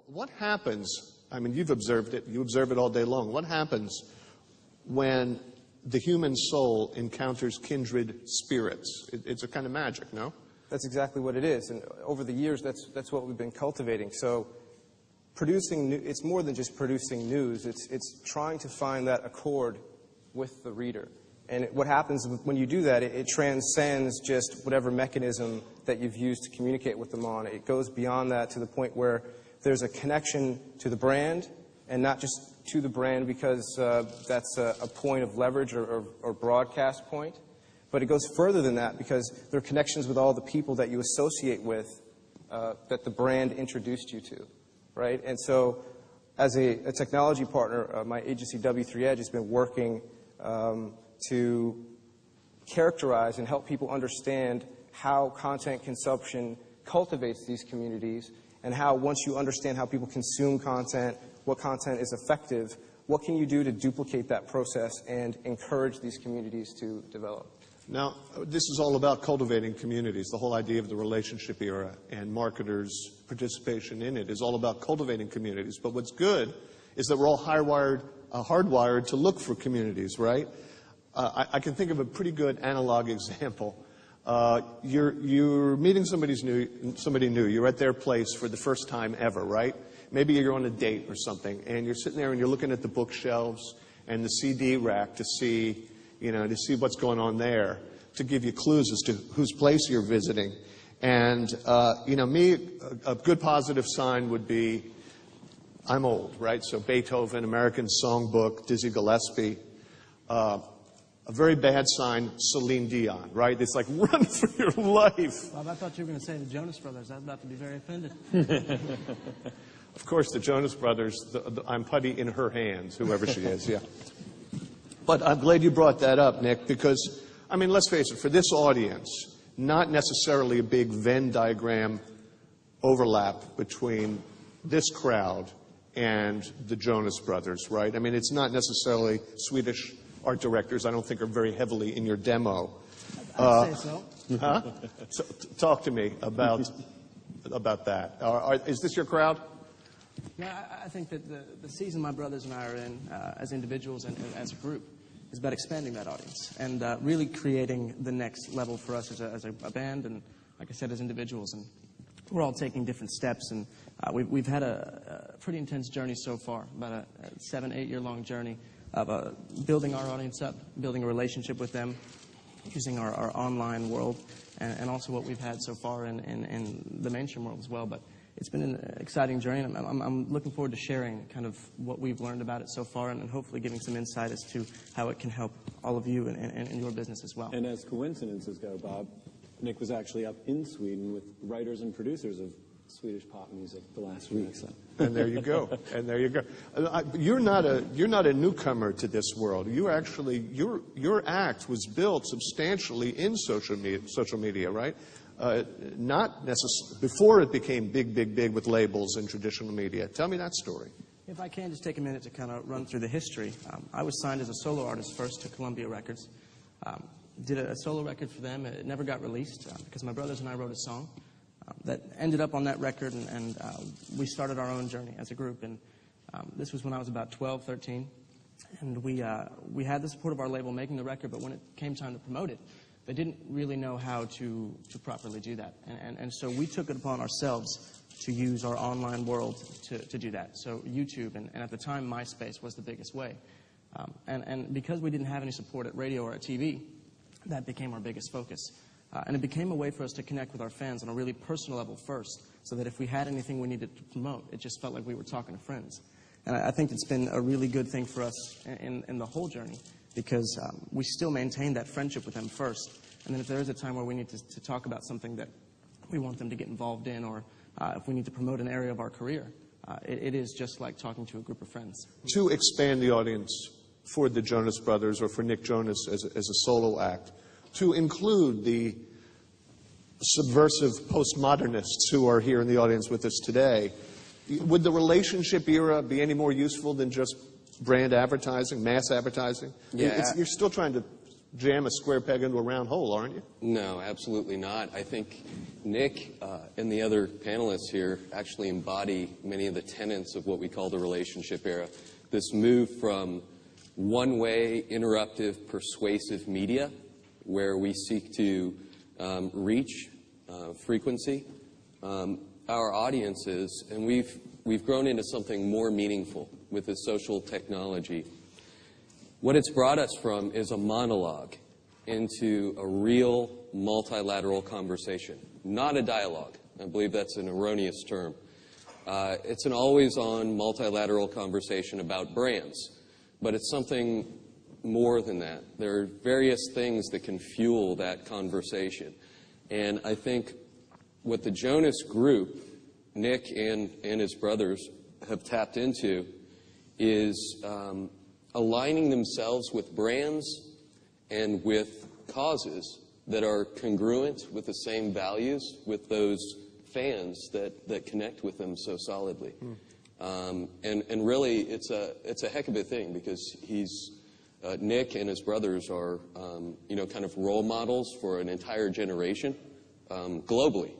what happens, I mean, you've observed it, you observe it all day long. What happens when the human soul encounters kindred spirits? It's a kind of magic, no? That's exactly what it is. And over the years, that's what we've been cultivating. So producing, it's more than just producing news. It's trying to find that accord with the reader. And what happens when you do that, it transcends just whatever mechanism that you've used to communicate with them on. It goes beyond that to the point where there's a connection to the brand, and not just to the brand because that's a point of leverage or broadcast point, but it goes further than that because there are connections with all the people that you associate with that the brand introduced you to, right? And so as a technology partner, my agency W3 Edge has been working to characterize and help people understand how content consumption cultivates these communities, and how once you understand how people consume content, what content is effective, what can you do to duplicate that process and encourage these communities to develop? Now, this is all about cultivating communities. The whole idea of the relationship era and marketers' participation in it is all about cultivating communities. But what's good is that we're all hardwired to look for communities, right? I can think of a pretty good analog example. You're meeting somebody new. You're at their place for the first time ever, right? Maybe you're on a date or something, and you're sitting there and you're looking at the bookshelves and the CD rack to see what's going on there, to give you clues as to whose place you're visiting. And, a good positive sign would be, I'm old, right? So Beethoven, American Songbook, Dizzy Gillespie. A very bad sign, Celine Dion, right? It's like, run for your life. Bob, I thought you were going to say the Jonas Brothers. I was about to be very offended. Of course, the Jonas Brothers, I'm putty in her hands, whoever she is, yeah. But I'm glad you brought that up, Nick, because, I mean, let's face it, for this audience, not necessarily a big Venn diagram overlap between this crowd and the Jonas Brothers, right? I mean, it's not necessarily Swedish art directors, I don't think, are very heavily in your demo. I'd say so. Huh? So, talk to me about that. Is this your crowd? Yeah, I think that the season my brothers and I are in, as individuals and as a group, is about expanding that audience and really creating the next level for us as a band and, like I said, as individuals. And we're all taking different steps, and we've had a pretty intense journey so far, about a 7-8 year long journey of building our audience up, building a relationship with them, using our online world, and also what we've had so far in the mainstream world as well. But it's been an exciting journey, and I'm looking forward to sharing kind of what we've learned about it so far, and hopefully giving some insight as to how it can help all of you in your business as well. And as coincidences go, Bob, Nick was actually up in Sweden with writers and producers of Swedish pop music the last week. So. And there you go. And there you go. You're not a newcomer to this world. You actually your act was built substantially in social media, right? Not necessarily before it became big with labels and traditional media. Tell me that story. If I can just take a minute to kind of run through the history. I was signed as a solo artist first to Columbia Records. Did a solo record for them. It never got released because my brothers and I wrote a song that ended up on that record, and we started our own journey as a group. And this was when I was about 12, 13. And we had the support of our label making the record, but when it came time to promote it, they didn't really know how to properly do that. And so we took it upon ourselves to use our online world to do that. So YouTube, and at the time, MySpace was the biggest way. And because we didn't have any support at radio or at TV, that became our biggest focus. And it became a way for us to connect with our fans on a really personal level first, so that if we had anything we needed to promote, it just felt like we were talking to friends. And I think it's been a really good thing for us in the whole journey, because we still maintain that friendship with them first. And then if there is a time where we need to talk about something that we want them to get involved in, or if we need to promote an area of our career, it is just like talking to a group of friends. To expand the audience for the Jonas Brothers or for Nick Jonas as a solo act, to include the subversive postmodernists who are here in the audience with us today, would the relationship era be any more useful than just brand advertising, mass advertising? Yeah. You're still trying to jam a square peg into a round hole, aren't you? No, absolutely not. I think Nick and the other panelists here actually embody many of the tenets of what we call the relationship era. This move from one-way, interruptive, persuasive media, where we seek to reach frequency, our audiences, and we've grown into something more meaningful with this social technology. What it's brought us from is a monologue into a real multilateral conversation, not a dialogue. I believe that's an erroneous term. It's an always-on multilateral conversation about brands, but it's something more than that. There are various things that can fuel that conversation. And I think what the Jonas group, Nick and his brothers, have tapped into is aligning themselves with brands and with causes that are congruent with the same values with those fans that connect with them so solidly. And really, it's a heck of a thing because Nick and his brothers are kind of role models for an entire generation globally.